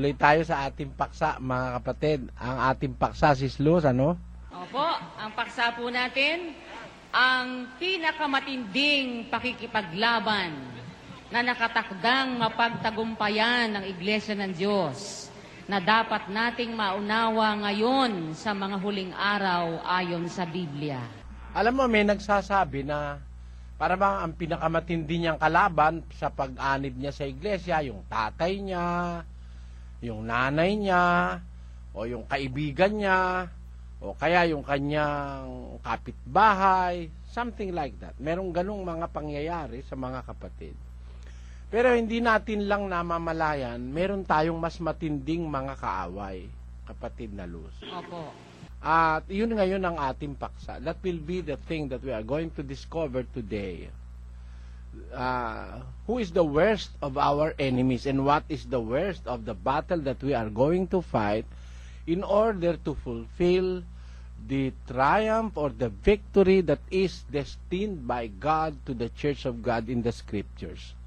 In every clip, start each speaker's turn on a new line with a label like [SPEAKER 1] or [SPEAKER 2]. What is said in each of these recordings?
[SPEAKER 1] Tuloy tayo sa ating paksa, mga kapatid. Ang ating paksa, Sis Luz, ano?
[SPEAKER 2] Opo, ang paksa po natin, ang pinakamatinding pakikipaglaban na nakatakdang mapagtagumpayan ng Iglesia ng Diyos na dapat nating maunawa ngayon sa mga huling araw ayon sa Biblia.
[SPEAKER 1] Alam mo, may nagsasabi na para bang ang pinakamatindi niyang kalaban sa pag-anib niya sa iglesia, yung tatay niya, yung nanay niya, o yung kaibigan niya, o kaya yung kanyang kapitbahay, something like that. Merong ganong mga pangyayari sa mga kapatid. Pero hindi natin lang namamalayan, meron tayong mas matinding mga kaaway, kapatid na Luz.
[SPEAKER 2] Opo.
[SPEAKER 1] At yun ngayon ang ating paksa. That will be the thing that we are going to discover today. Who is the worst of our enemies and what is the worst of the battle that we are going to fight in order to fulfill the triumph or the victory that is destined by God to the Church of God in the Scriptures.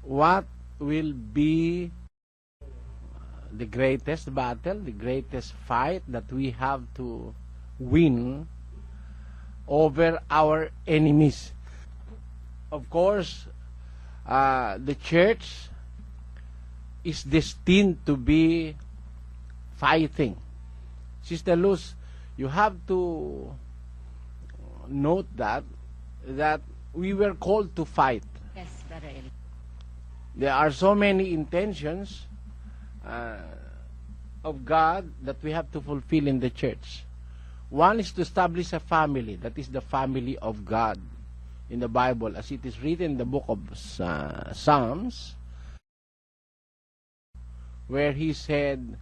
[SPEAKER 1] What will be the greatest battle, the greatest fight that we have to win over our enemies? Of course, the church is destined to be fighting. Sister Luz, you have to note that we were called to fight.
[SPEAKER 2] Yes, Brother Eli.
[SPEAKER 1] There are so many intentions of God that we have to fulfill in the church. One is to establish a family, that is the family of God in the Bible, as it is written in the book of Psalms, where he said,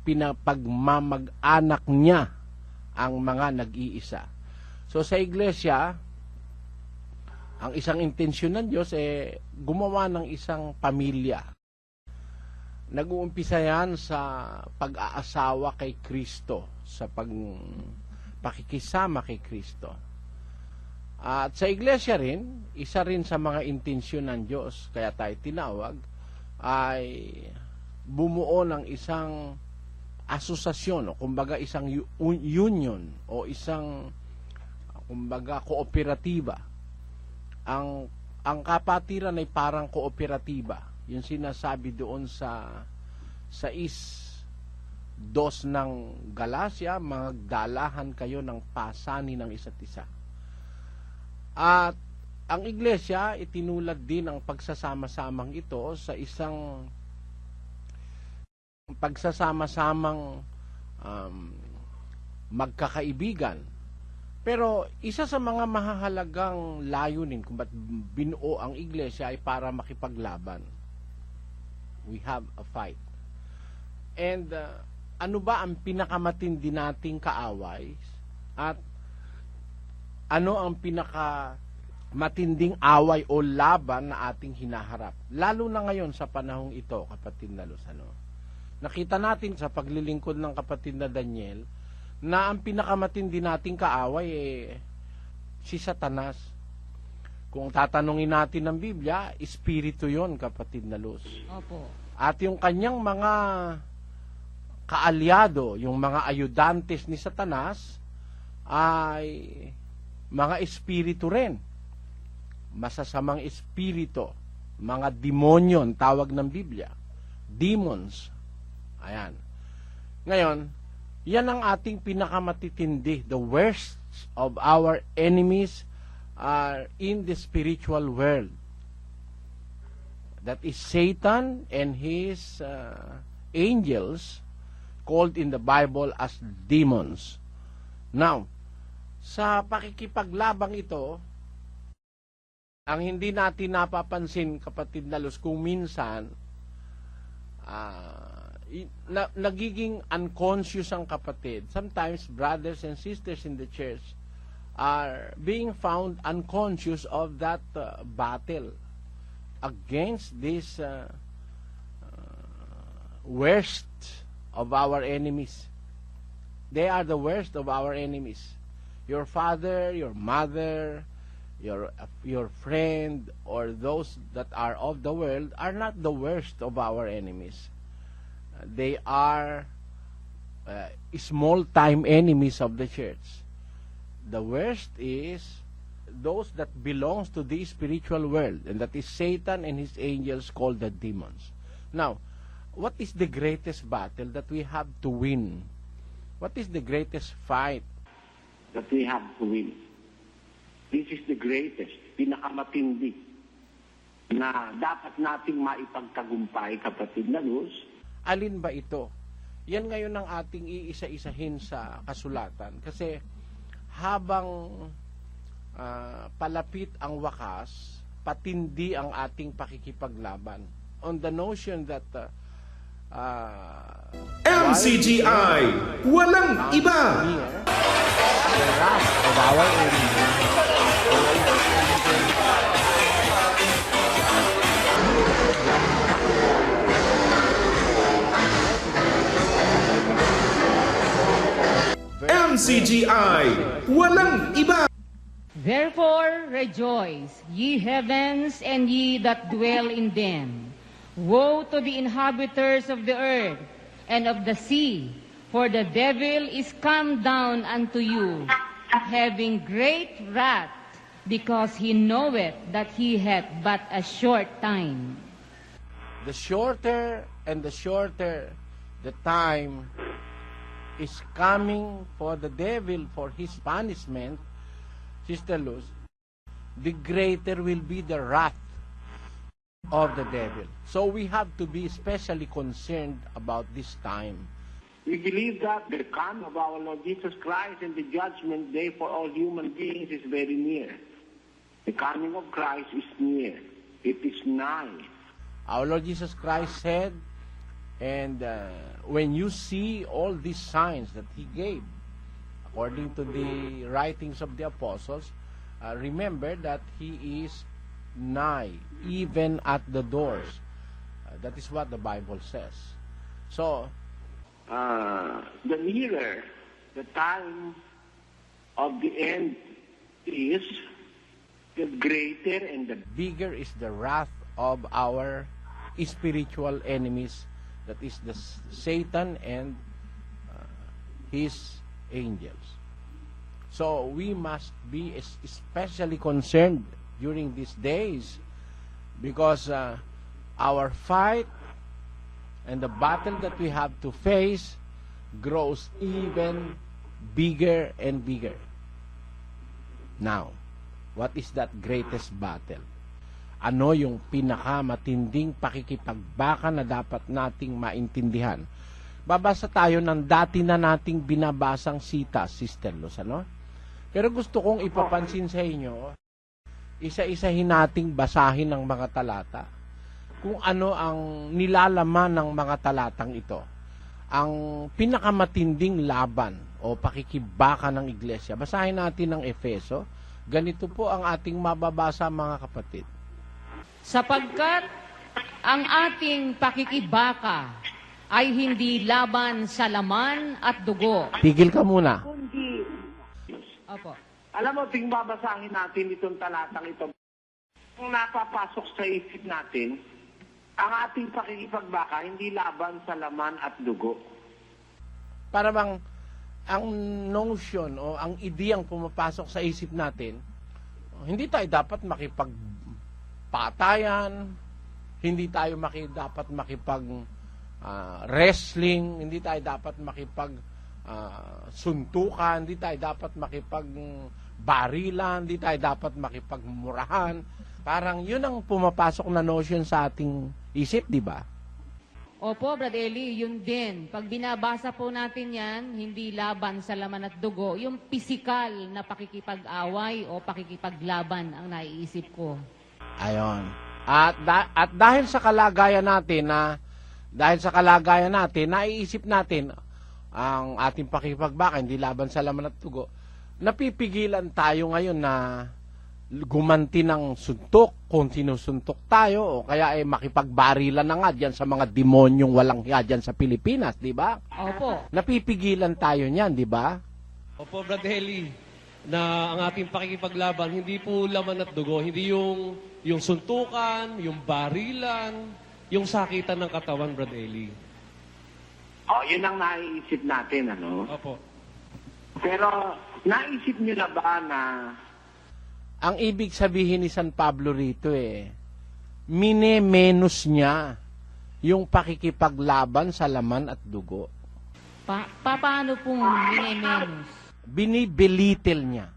[SPEAKER 1] pinapagmamag-anak niya ang mga nag-iisa. So sa iglesia, ang isang intensyon ng Diyos gumawa ng isang pamilya. Nag-uumpisa yan sa pag-aasawa kay Kristo, sa pakikisama kay Kristo. At sa iglesia rin, isa rin sa mga intensyon ng Diyos, kaya tayo tinawag, ay bumuo ng isang asosasyon, o kumbaga isang union, o isang, kumbaga, kooperatiba. Ang kapatiran ay parang kooperatiba. Yung sinasabi doon sa 6:2 ng Galacia, magdalahan kayo ng pasani ng isa't isa. At ang iglesia, itinulad din ang pagsasama-samang ito sa isang pagsasama-samang magkakaibigan. Pero isa sa mga mahahalagang layunin kung ba't binuo ang iglesia ay para makipaglaban. We have a fight. And ano ba ang pinakamatindi nating kaaway? At ano ang pinakamatinding away o laban na ating hinaharap? Lalo na ngayon sa panahong ito, kapatid na Luz, nakita natin sa paglilingkod ng kapatid na Daniel na ang pinakamatindi nating kaaway si Satanas. Kung tatanungin natin ng Biblia, espiritu yon, kapatid na Luz.
[SPEAKER 2] Opo.
[SPEAKER 1] At yung kanyang mga kaalyado, yung mga ayudantes ni Satanas, ay mga espiritu rin. Masasamang espiritu, mga demonyon, tawag ng Biblia. Demons. Ayan. Ngayon, yan ang ating pinakamatitindi. The worst of our enemies are in the spiritual world. That is Satan and his angels, called in the Bible as demons. Now, sa pakikipaglabang ito, ang hindi natin napapansin, kapatid na Luz, kung minsan nagiging unconscious ang kapatid. Sometimes brothers and sisters in the church are being found unconscious of that battle against this worst of our enemies. They are the worst of our enemies. Your father, your mother, your friend, or those that are of the world are not the worst of our enemies. they are small-time enemies of the church. The worst is those that belongs to the spiritual world, and that is Satan and his angels called the demons. Now, what is the greatest battle that we have to win? What is the greatest fight
[SPEAKER 3] that we have to win? This is the greatest, pinakamatindi na dapat nating maipagtagumpay, kapatid na Luz.
[SPEAKER 1] Alin ba ito? Yan ngayon ang ating iisa-isahin sa kasulatan. Kasi habang palapit ang wakas, patindi ang ating pakikipaglaban. On the notion that
[SPEAKER 4] MCGI, walang iba!
[SPEAKER 1] The wrath of our enemies.
[SPEAKER 4] MCGI, walang iba!
[SPEAKER 2] Therefore rejoice, ye heavens, and ye that dwell in them. Woe to the inhabitants of the earth and of the sea, for the devil is come down unto you, having great wrath, because he knoweth that he hath but a short time.
[SPEAKER 1] The shorter and the shorter the time is coming for the devil for his punishment, Sister Luz, the greater will be the wrath of the devil. So we have to be especially concerned about this time.
[SPEAKER 3] We believe that the coming of our Lord Jesus Christ and the judgment day for all human beings is very near. The coming of Christ is near. It is nigh.
[SPEAKER 1] Our Lord Jesus Christ said, and when you see all these signs that He gave, according to the writings of the apostles, remember that He is nigh, even at the doors. That is what the Bible says. So,
[SPEAKER 3] the nearer the time of the end is, the greater and the
[SPEAKER 1] bigger is the wrath of our spiritual enemies, that is the Satan and his angels. So we must be especially concerned during these days, because our fight and the battle that we have to face grows even bigger and bigger. Now, what is that greatest battle? Ano yung pinakamatinding pakikipagbaka na dapat nating maintindihan? Babasa tayo ng dati na nating binabasang sita, Sister Luz, ano? Pero gusto kong ipapansin sa inyo, isa-isahin nating basahin ng mga talata kung ano ang nilalaman ng mga talatang ito. Ang pinakamatinding laban o pakikibaka ng iglesia. Basahin natin ng Efeso. Ganito po ang ating mababasa, mga kapatid.
[SPEAKER 2] Sapagkat ang ating pakikibaka ay hindi laban sa laman at dugo.
[SPEAKER 1] Tigil ka muna.
[SPEAKER 3] kundi.
[SPEAKER 2] Opo.
[SPEAKER 3] Alam mo, ting babasahin natin itong talatang ito. Kung napapasok sa isip natin, ang ating pakikipagbaka hindi laban sa laman at dugo.
[SPEAKER 1] Para bang ang notion o ang ideyang pumapasok sa isip natin, hindi tayo dapat makipagpatayan, hindi tayo dapat makipag wrestling, hindi tayo dapat makipag suntukan, hindi tayo dapat makipag barilan, hindi tayo dapat makipagmurahan. Parang yun ang pumapasok na notion sa ating isip, di ba?
[SPEAKER 2] Opo, Brad Eli, yun din. Pag binabasa po natin yan, hindi laban sa laman at dugo, yung pisikal na pakikipag-away o pakikipaglaban ang naiisip ko.
[SPEAKER 1] Ayon. At dahil sa kalagayan natin naiisip natin ang ating pakikipagbaka, hindi laban sa laman at dugo, napipigilan tayo ngayon na gumanti ng suntok kung sinusuntok tayo, o kaya ay makipagbarilan na nga dyan sa mga demonyong walang hiya dyan sa Pilipinas, di ba?
[SPEAKER 2] Opo.
[SPEAKER 1] Napipigilan tayo niyan, di ba?
[SPEAKER 5] Opo, Brad Heli, na ang ating pakikipaglaban, hindi po laman at dugo, hindi yung suntukan, yung barilan, yung sakitan ng katawan, Brad Heli.
[SPEAKER 3] Yun ang naiisip natin, ano?
[SPEAKER 5] Opo.
[SPEAKER 3] Pero naisip nila ba na
[SPEAKER 1] Ang ibig sabihin ni San Pablo rito minemenos niya yung pakikipaglaban sa laman at dugo.
[SPEAKER 2] Paano pong minemenos?
[SPEAKER 1] Binibelittle niya.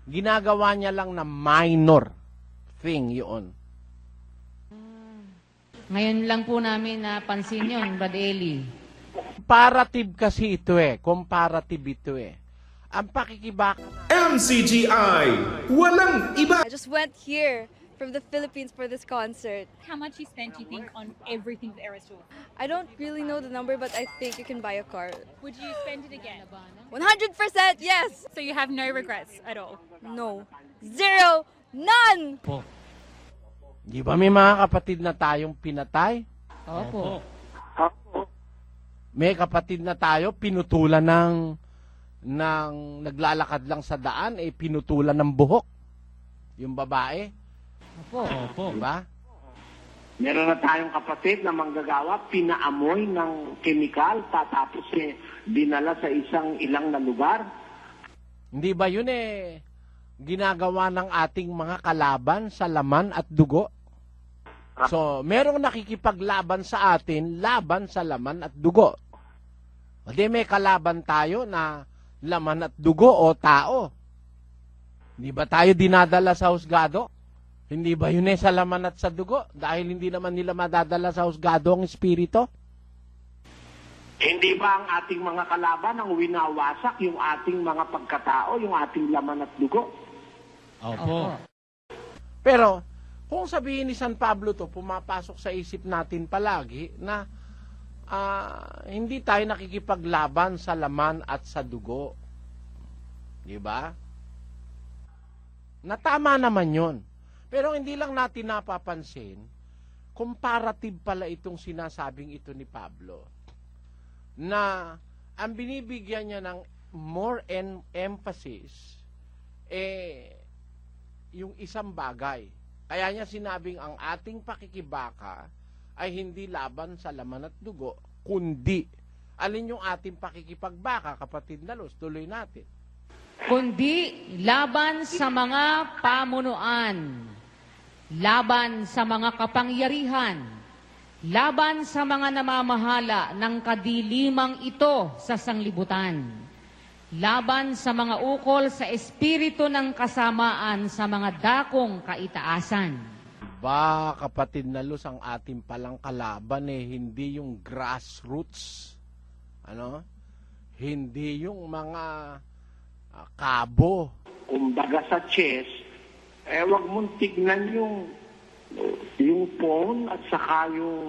[SPEAKER 1] Ginagawa niya lang na minor thing yun.
[SPEAKER 2] Ngayon lang po namin napansin yun, Brad Eli.
[SPEAKER 1] Comparative kasi ito comparative ito Ang pakikibaka
[SPEAKER 4] MCGI, walang iba.
[SPEAKER 6] I just went here from the Philippines for this concert.
[SPEAKER 7] How much you spent, you think, on everything with Eras Tour?
[SPEAKER 6] I don't really know the number, but I think you can buy a car.
[SPEAKER 7] Would you spend it again?
[SPEAKER 6] 100% yes!
[SPEAKER 7] So you have no regrets at all?
[SPEAKER 6] No. Zero. None!
[SPEAKER 5] Opo.
[SPEAKER 1] Di ba may mga kapatid na tayong pinatay?
[SPEAKER 2] Opo.
[SPEAKER 1] May kapatid na tayo pinutulan ng naglalakad lang sa daan pinutulan ng buhok. Yung babae,
[SPEAKER 2] Opo.
[SPEAKER 5] Opo.
[SPEAKER 1] di ba?
[SPEAKER 3] meron na tayong kapatid na manggagawa, pinaamoy ng kemikal, tapos dinala sa ilang na lugar?
[SPEAKER 1] Hindi ba yun ginagawa ng ating mga kalaban sa laman at dugo? So, merong nakikipaglaban sa atin, laban sa laman at dugo. O di may kalaban tayo na laman at dugo o tao. Hindi ba tayo dinadala sa husgado? Hindi ba yun sa laman at sa dugo? Dahil hindi naman nila madadala sa husgado ang espiritu?
[SPEAKER 3] Hindi ba ang ating mga kalaban ang winawasak yung ating mga pagkatao, yung ating laman at dugo?
[SPEAKER 5] Opo.
[SPEAKER 1] Pero, kung sabihin ni San Pablo to, pumapasok sa isip natin palagi na hindi tayo nakikipaglaban sa laman at sa dugo. Di ba? Natama naman yon. Pero hindi lang natin napapansin, comparative pala itong sinasabing ito ni Pablo. Na ang binibigyan niya ng more emphasis, yung isang bagay. Kaya niya sinabing ang ating pakikibaka ay hindi laban sa laman at dugo, kundi, alin yung ating pakikipagbaka, kapatid na Luz, tuloy natin.
[SPEAKER 2] Kundi laban sa mga pamunuan, laban sa mga kapangyarihan, laban sa mga namamahala ng kadilimang ito sa sanglibutan, laban sa mga ukol sa espiritu ng kasamaan sa mga dakong kaitaasan.
[SPEAKER 1] Ba, kapatid na Luz, ang ating palang kalaban hindi yung grassroots, hindi yung mga kabo.
[SPEAKER 3] Kumbaga sa chess, wag mong tignan yung pawn at saka yung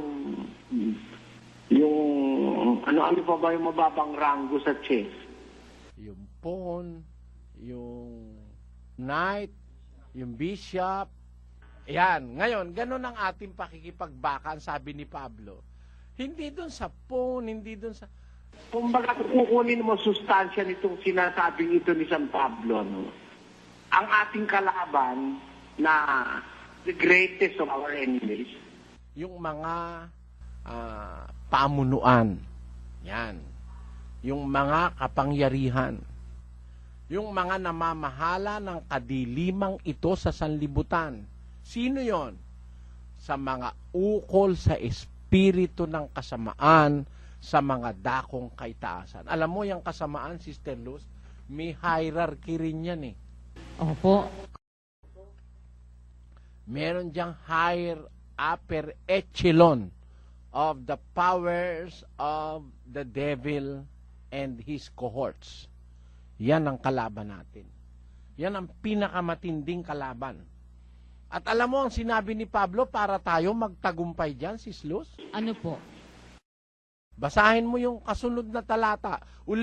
[SPEAKER 3] ano pa ba yung mababang ranggo sa chess?
[SPEAKER 1] Yung pawn, yung knight, yung bishop. Yan. Ngayon, ganun ang ating pakikipagbakan, sabi ni Pablo. Hindi dun sa pawn, hindi dun sa...
[SPEAKER 3] Kumbaga kukunin mo sustansya nitong sinasabing ito ni San Pablo, no? Ang ating kalaban na the greatest of our enemies,
[SPEAKER 1] yung mga pamunuan. Yan. Yung mga kapangyarihan. Yung mga namamahala ng kadilimang ito sa sanlibutan. Sino yon? Sa mga ukol sa espiritu ng kasamaan, sa mga dakong kaitaasan. Alam mo, yung kasamaan, Sister Luz, may hierarchy rin yan
[SPEAKER 2] Opo.
[SPEAKER 1] Meron diyang higher upper echelon of the powers of the devil and his cohorts. Yan ang kalaban natin. Yan ang pinakamatinding kalaban. At alam mo ang sinabi ni Pablo para tayo magtagumpay dyan, Sis Luz?
[SPEAKER 2] Ano po?
[SPEAKER 1] Basahin mo yung kasunod na talata.